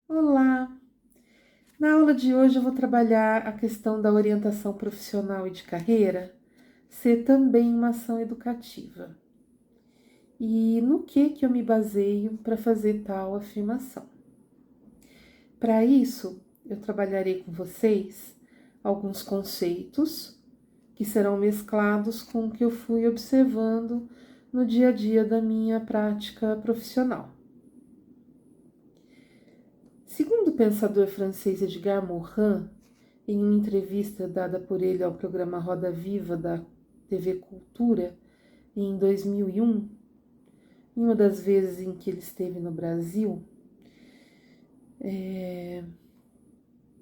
Olá! Na aula de hoje eu vou trabalhar a questão da orientação profissional e de carreira ser também uma ação educativa. E no que eu me baseio para fazer tal afirmação? Para isso, eu trabalharei com vocês alguns conceitos que serão mesclados com o que eu fui observando no dia a dia da minha prática profissional. Segundo o pensador francês Edgar Morin, em uma entrevista dada por ele ao programa Roda Viva da TV Cultura em 2001, em uma das vezes em que ele esteve no Brasil,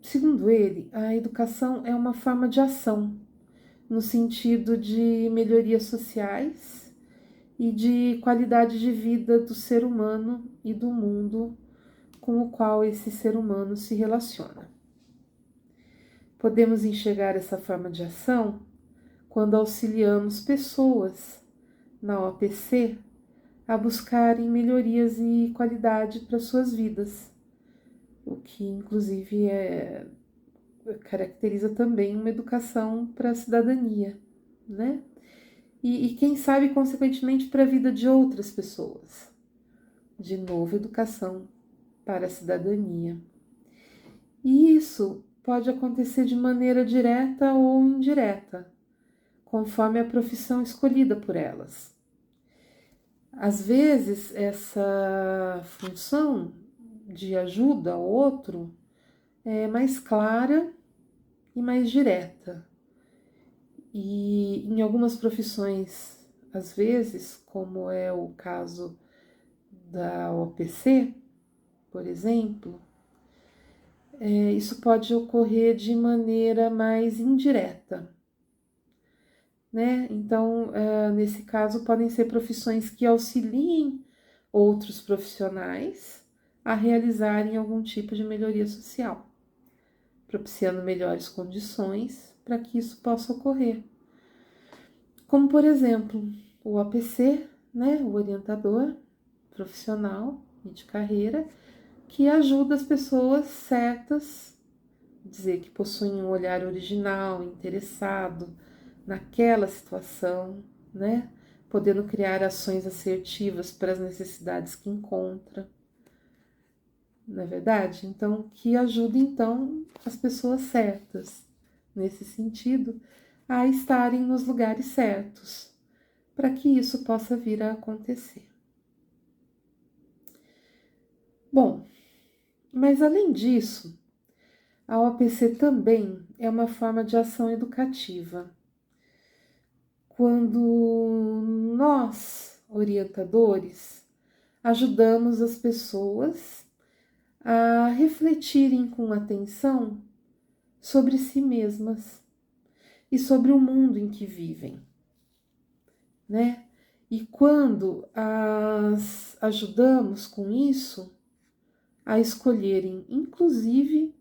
segundo ele, a educação é uma forma de ação, no sentido de melhorias sociais e de qualidade de vida do ser humano e do mundo com o qual esse ser humano se relaciona. Podemos enxergar essa forma de ação quando auxiliamos pessoas na OPC a buscarem melhorias e qualidade para suas vidas, o que inclusive caracteriza também uma educação para a cidadania, né? E quem sabe, consequentemente, para a vida de outras pessoas. De novo, educação para a cidadania. E isso pode acontecer de maneira direta ou indireta, conforme a profissão escolhida por elas. Às vezes, essa função de ajuda ao outro é mais clara e mais direta. E em algumas profissões, às vezes, como é o caso da OPC, por exemplo, isso pode ocorrer de maneira mais indireta, né? Então, nesse caso, podem ser profissões que auxiliem outros profissionais a realizarem algum tipo de melhoria social, propiciando melhores condições para que isso possa ocorrer. Como, por exemplo, o APC, né, o orientador profissional e de carreira, que ajuda as pessoas certas, dizer que possuem um olhar original, interessado naquela situação, né, podendo criar ações assertivas para as necessidades que encontra. Não é verdade? Então, que ajude então as pessoas certas, nesse sentido, a estarem nos lugares certos, para que isso possa vir a acontecer. Bom, mas além disso, a OPC também é uma forma de ação educativa. Quando nós, orientadores, ajudamos as pessoas a refletirem com atenção sobre si mesmas e sobre o mundo em que vivem, né? E quando as ajudamos com isso, a escolherem, inclusive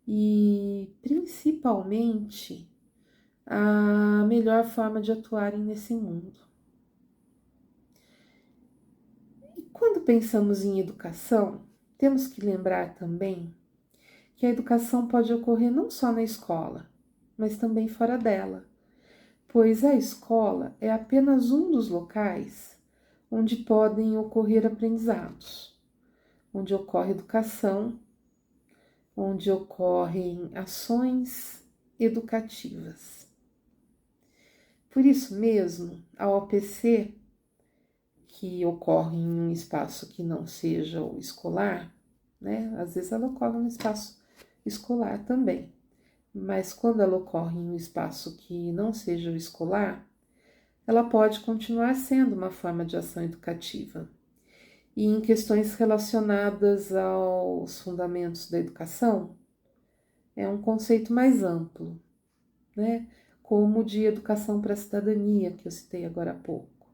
e principalmente, a melhor forma de atuarem nesse mundo. E quando pensamos em educação, temos que lembrar também que a educação pode ocorrer não só na escola, mas também fora dela, pois a escola é apenas um dos locais onde podem ocorrer aprendizados, onde ocorre educação, onde ocorrem ações educativas. Por isso mesmo, a OPC, que ocorre em um espaço que não seja o escolar, né? Às vezes ela ocorre no espaço escolar também, mas quando ela ocorre em um espaço que não seja o escolar, ela pode continuar sendo uma forma de ação educativa. E em questões relacionadas aos fundamentos da educação, é um conceito mais amplo, né? Como de educação para a cidadania, que eu citei agora há pouco.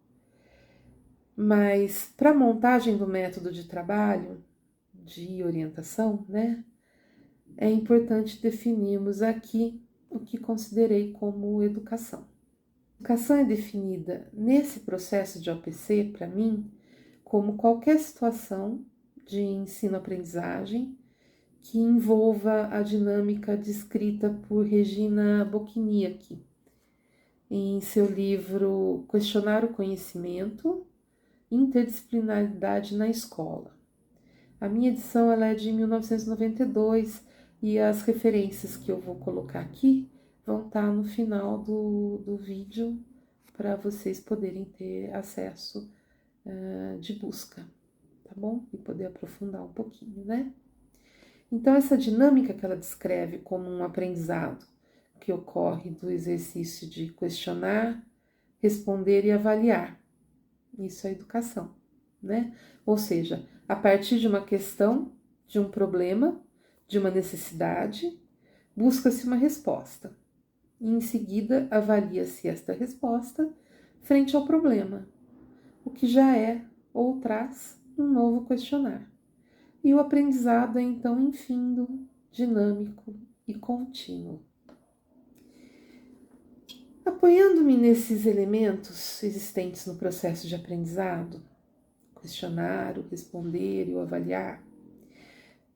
Mas para a montagem do método de trabalho, de orientação, né, é importante definirmos aqui o que considerei como educação. Educação é definida nesse processo de OPC, para mim, como qualquer situação de ensino-aprendizagem que envolva a dinâmica descrita por Regina Bocchiniak em seu livro Questionar o Conhecimento, Interdisciplinaridade na Escola. A minha edição ela é de 1992 e as referências que eu vou colocar aqui vão estar no final do vídeo para vocês poderem ter acesso de busca, tá bom? E poder aprofundar um pouquinho, né? Então, essa dinâmica que ela descreve como um aprendizado que ocorre do exercício de questionar, responder e avaliar. Isso é educação, né? Ou seja, a partir de uma questão, de um problema, de uma necessidade, busca-se uma resposta. E em seguida, avalia-se esta resposta frente ao problema, o que já é ou traz um novo questionar. E o aprendizado é então infindo, dinâmico e contínuo. Apoiando-me nesses elementos existentes no processo de aprendizado, questionar, o responder e o avaliar,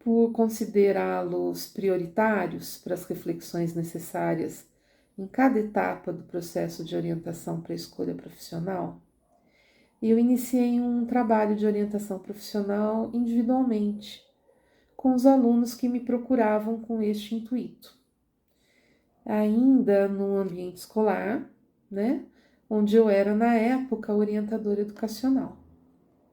por considerá-los prioritários para as reflexões necessárias em cada etapa do processo de orientação para a escolha profissional, eu iniciei um trabalho de orientação profissional individualmente, com os alunos que me procuravam com este intuito. Ainda no ambiente escolar, né, onde eu era, na época, orientadora educacional.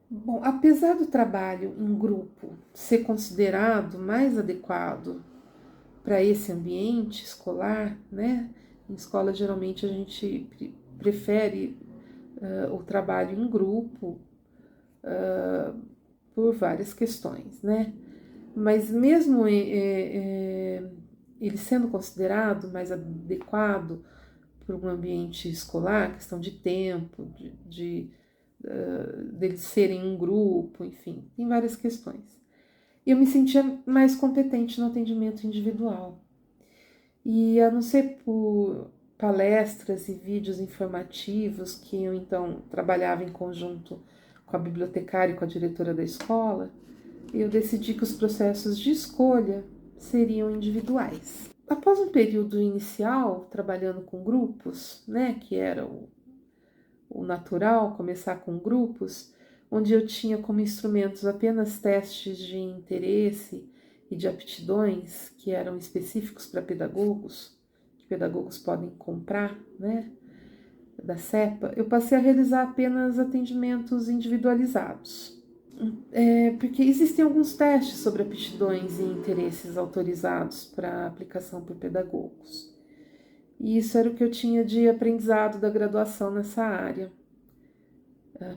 Bom, apesar do trabalho em grupo ser considerado mais adequado para esse ambiente escolar, né, em escola geralmente a gente prefere o trabalho em grupo por várias questões, né? Mas mesmo ele sendo considerado mais adequado para um ambiente escolar, questão de tempo, deles serem um grupo, enfim, tem várias questões. Eu me sentia mais competente no atendimento individual. E a não ser por palestras e vídeos informativos que eu então trabalhava em conjunto com a bibliotecária e com a diretora da escola, eu decidi que os processos de escolha seriam individuais. Após um período inicial trabalhando com grupos, né, que era o natural, começar com grupos, onde eu tinha como instrumentos apenas testes de interesse e de aptidões que eram específicos para pedagogos, que pedagogos podem comprar, né, da CEPA, eu passei a realizar apenas atendimentos individualizados. Porque existem alguns testes sobre aptidões e interesses autorizados para aplicação por pedagogos. E isso era o que eu tinha de aprendizado da graduação nessa área.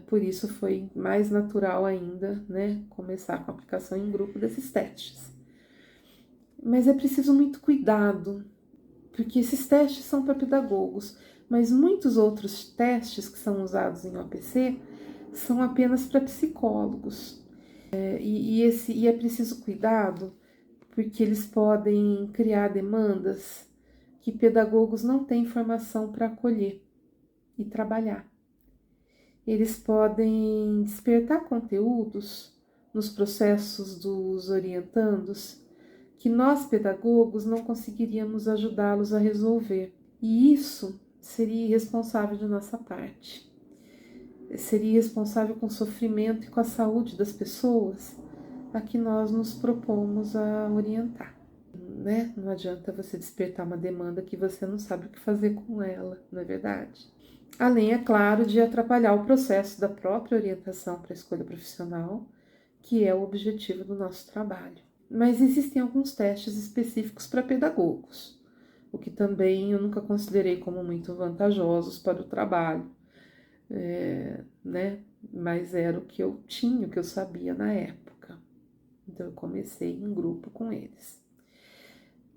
Por isso foi mais natural ainda, né, começar com a aplicação em grupo desses testes. Mas é preciso muito cuidado, porque esses testes são para pedagogos, mas muitos outros testes que são usados em OPC são apenas para psicólogos. E é preciso cuidado, porque eles podem criar demandas que pedagogos não têm formação para acolher e trabalhar. Eles podem despertar conteúdos nos processos dos orientandos que nós, pedagogos, não conseguiríamos ajudá-los a resolver. E isso seria irresponsável de nossa parte. Seria irresponsável com o sofrimento e com a saúde das pessoas a que nós nos propomos a orientar. Né? Não adianta você despertar uma demanda que você não sabe o que fazer com ela, não é verdade? Além, é claro, de atrapalhar o processo da própria orientação para a escolha profissional, que é o objetivo do nosso trabalho. Mas existem alguns testes específicos para pedagogos, o que também eu nunca considerei como muito vantajosos para o trabalho, né? Mas era o que eu tinha, o que eu sabia na época. Então eu comecei em grupo com eles.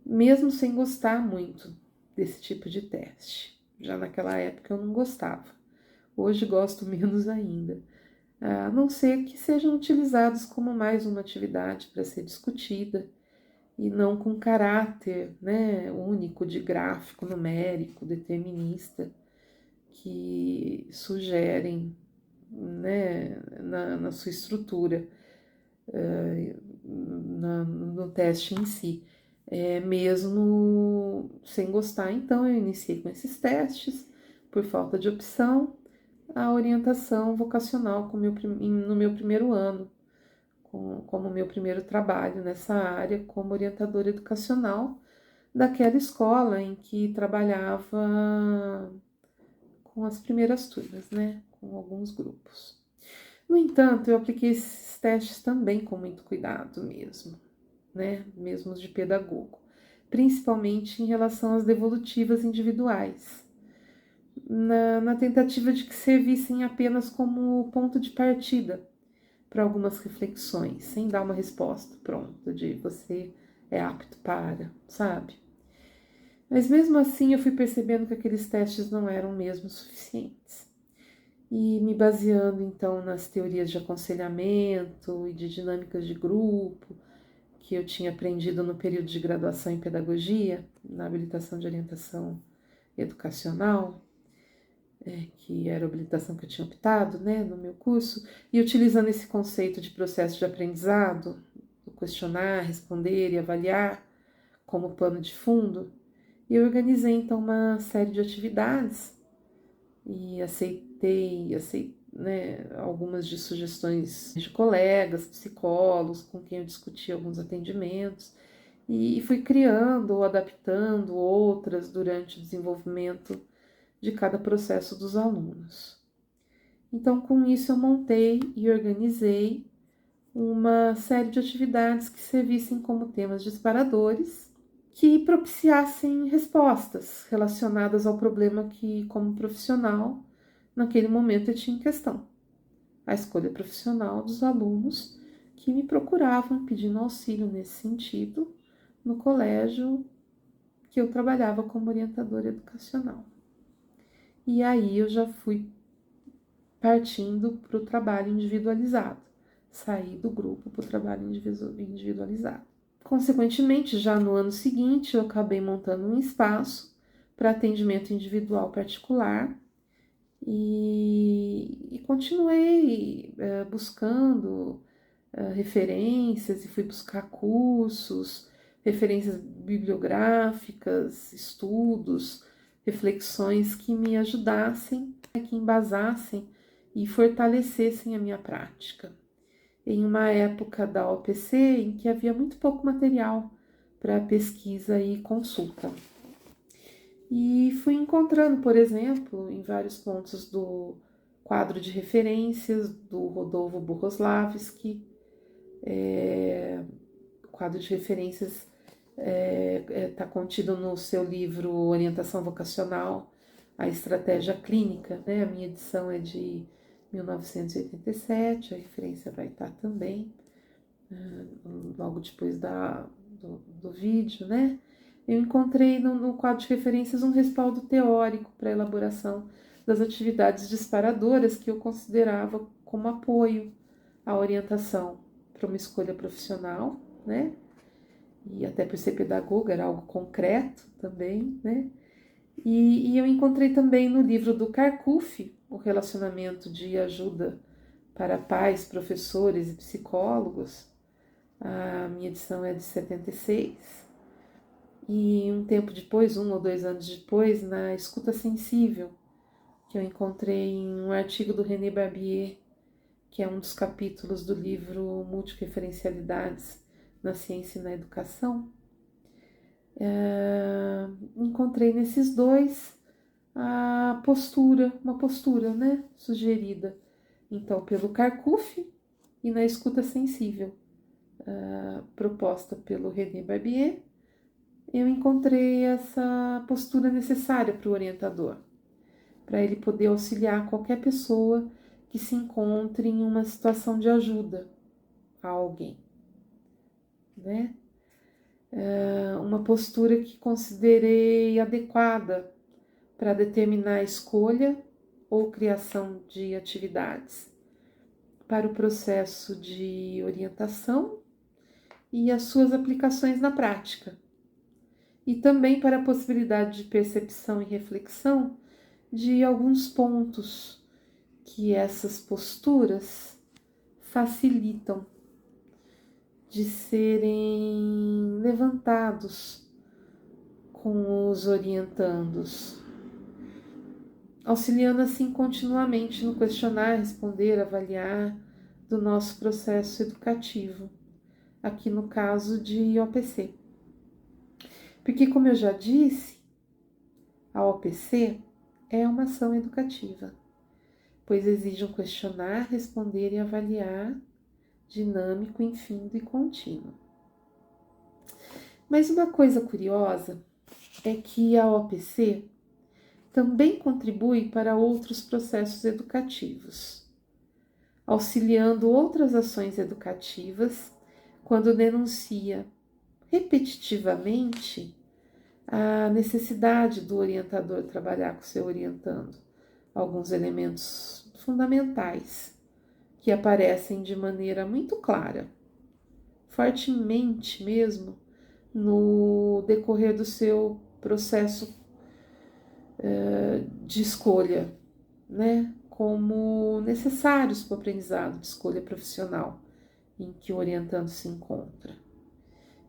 Mesmo sem gostar muito desse tipo de teste. Já naquela época eu não gostava. Hoje gosto menos ainda. A não ser que sejam utilizados como mais uma atividade para ser discutida e não com caráter, né, único de gráfico numérico, determinista, que sugerem né, na sua estrutura, no teste em si. Mesmo sem gostar, então eu iniciei com esses testes, por falta de opção, a orientação vocacional no meu primeiro ano, como meu primeiro trabalho nessa área, como orientadora educacional daquela escola em que trabalhava com as primeiras turmas, né, com alguns grupos. No entanto, eu apliquei esses testes também com muito cuidado mesmo, né, mesmo os de pedagogo, principalmente em relação às devolutivas individuais, na tentativa de que servissem apenas como ponto de partida para algumas reflexões, sem dar uma resposta pronta de você é apto para, sabe? Mas mesmo assim eu fui percebendo que aqueles testes não eram mesmo suficientes. E me baseando então nas teorias de aconselhamento e de dinâmicas de grupo que eu tinha aprendido no período de graduação em pedagogia, na habilitação de orientação educacional, que era a habilitação que eu tinha optado, né, no meu curso, e utilizando esse conceito de processo de aprendizado, do questionar, responder e avaliar como pano de fundo, eu organizei então uma série de atividades e aceitei, né, algumas de sugestões de colegas, psicólogos, com quem eu discuti alguns atendimentos, e fui criando ou adaptando outras durante o desenvolvimento de cada processo dos alunos. Então, com isso, eu montei e organizei uma série de atividades que servissem como temas disparadores, que propiciassem respostas relacionadas ao problema que, como profissional, naquele momento eu tinha em questão. A escolha profissional dos alunos que me procuravam pedindo auxílio nesse sentido no colégio que eu trabalhava como orientadora educacional. E aí eu já fui partindo para o trabalho individualizado, saí do grupo para o trabalho individualizado. Consequentemente, já no ano seguinte, eu acabei montando um espaço para atendimento individual particular e continuei buscando referências e fui buscar cursos, referências bibliográficas, estudos, reflexões que me ajudassem, que embasassem e fortalecessem a minha prática. Em uma época da OPC em que havia muito pouco material para pesquisa e consulta. E fui encontrando, por exemplo, em vários pontos do quadro de referências do Rodolfo Bohoslavski, o quadro de referências está contido no seu livro Orientação Vocacional, a Estratégia Clínica, né? A minha edição é de 1987, a referência vai estar também logo depois do vídeo, né? Eu encontrei no quadro de referências um respaldo teórico para a elaboração das atividades disparadoras que eu considerava como apoio à orientação para uma escolha profissional, né? E até por ser pedagoga era algo concreto também, né? E eu encontrei também no livro do Carcuf, o relacionamento de ajuda para pais, professores e psicólogos. A minha edição é de 76. E um tempo depois, 1 ou 2 anos depois, na Escuta Sensível, que eu encontrei em um artigo do René Barbier, que é um dos capítulos do livro Multireferencialidades na Ciência e na Educação. Encontrei nesses dois uma postura, né, sugerida, então, pelo Carcuf e na Escuta Sensível, proposta pelo René Barbier, eu encontrei essa postura necessária para o orientador, para ele poder auxiliar qualquer pessoa que se encontre em uma situação de ajuda a alguém, né? Uma postura que considerei adequada para determinar a escolha ou criação de atividades para o processo de orientação e as suas aplicações na prática, e também para a possibilidade de percepção e reflexão de alguns pontos que essas posturas facilitam de serem levantados com os orientandos, auxiliando assim continuamente no questionar, responder, avaliar do nosso processo educativo, aqui no caso de OPC. Porque, como eu já disse, a OPC é uma ação educativa, pois exige um questionar, responder e avaliar dinâmico, infindo e contínuo. Mas uma coisa curiosa é que a OPC também contribui para outros processos educativos, auxiliando outras ações educativas quando denuncia repetitivamente a necessidade do orientador trabalhar com seu orientando alguns elementos fundamentais que aparecem de maneira muito clara, fortemente mesmo, no decorrer do seu processo de escolha, né? Como necessários para o aprendizado de escolha profissional em que o orientando se encontra.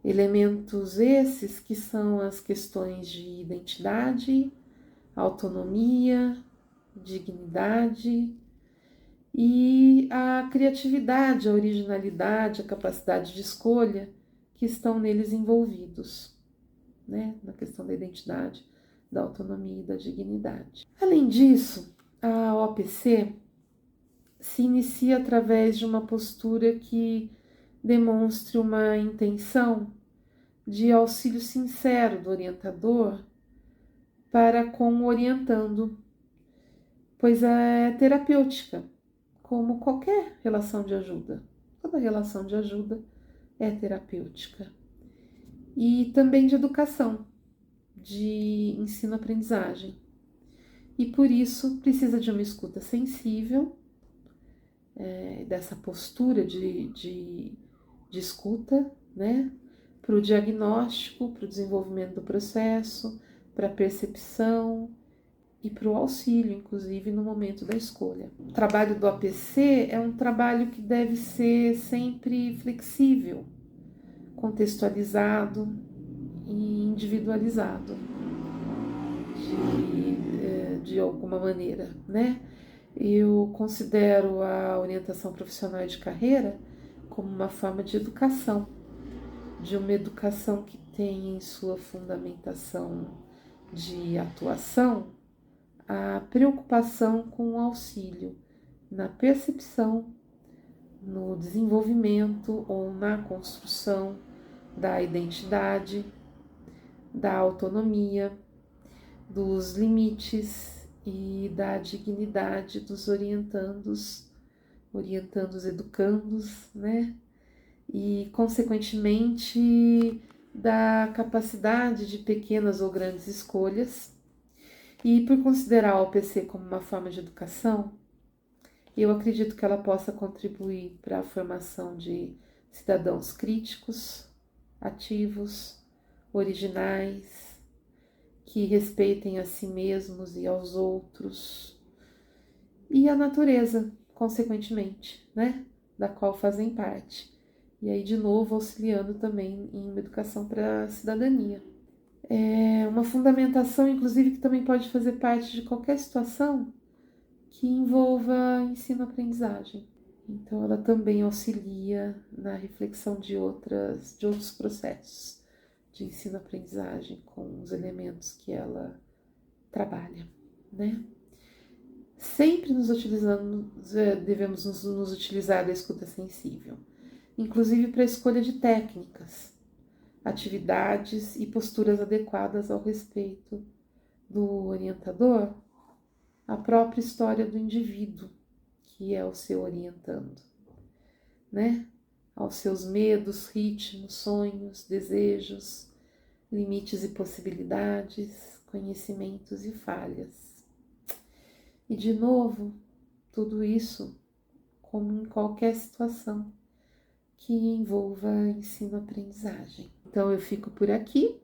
Elementos esses que são as questões de identidade, autonomia, dignidade e a criatividade, a originalidade, a capacidade de escolha que estão neles envolvidos, né? Na questão da identidade, da autonomia e da dignidade. Além disso, a OPC se inicia através de uma postura que demonstre uma intenção de auxílio sincero do orientador para com o orientando, pois é terapêutica, como qualquer relação de ajuda. Toda relação de ajuda é terapêutica. E também de educação, de ensino-aprendizagem. E por isso precisa de uma escuta sensível, dessa postura de escuta, né? Para o diagnóstico, para o desenvolvimento do processo, para a percepção e para o auxílio, inclusive, no momento da escolha. O trabalho do APC é um trabalho que deve ser sempre flexível, contextualizado e individualizado de alguma maneira, né? Eu considero a orientação profissional de carreira como uma forma de educação, de uma educação que tem em sua fundamentação de atuação a preocupação com o auxílio na percepção, no desenvolvimento ou na construção da identidade, da autonomia, dos limites e da dignidade dos orientandos educandos, né? E, consequentemente, da capacidade de pequenas ou grandes escolhas. E por considerar a OPC como uma forma de educação, eu acredito que ela possa contribuir para a formação de cidadãos críticos, ativos, originais, que respeitem a si mesmos e aos outros, e a natureza, consequentemente, né, da qual fazem parte. E aí, de novo, auxiliando também em uma educação para a cidadania. É uma fundamentação, inclusive, que também pode fazer parte de qualquer situação que envolva ensino-aprendizagem. Então, ela também auxilia na reflexão de outros processos de ensino-aprendizagem com os elementos que ela trabalha, né? Sempre devemos nos utilizar da escuta sensível, inclusive para a escolha de técnicas, atividades e posturas adequadas ao respeito do orientador, a própria história do indivíduo, que é o seu orientando, né? Aos seus medos, ritmos, sonhos, desejos, limites e possibilidades, conhecimentos e falhas. E, de novo, tudo isso como em qualquer situação que envolva ensino-aprendizagem. Então, eu fico por aqui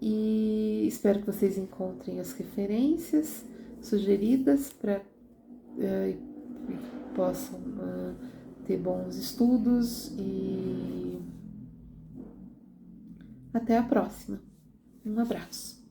e espero que vocês encontrem as referências sugeridas para possam ter bons estudos e até a próxima. Um abraço.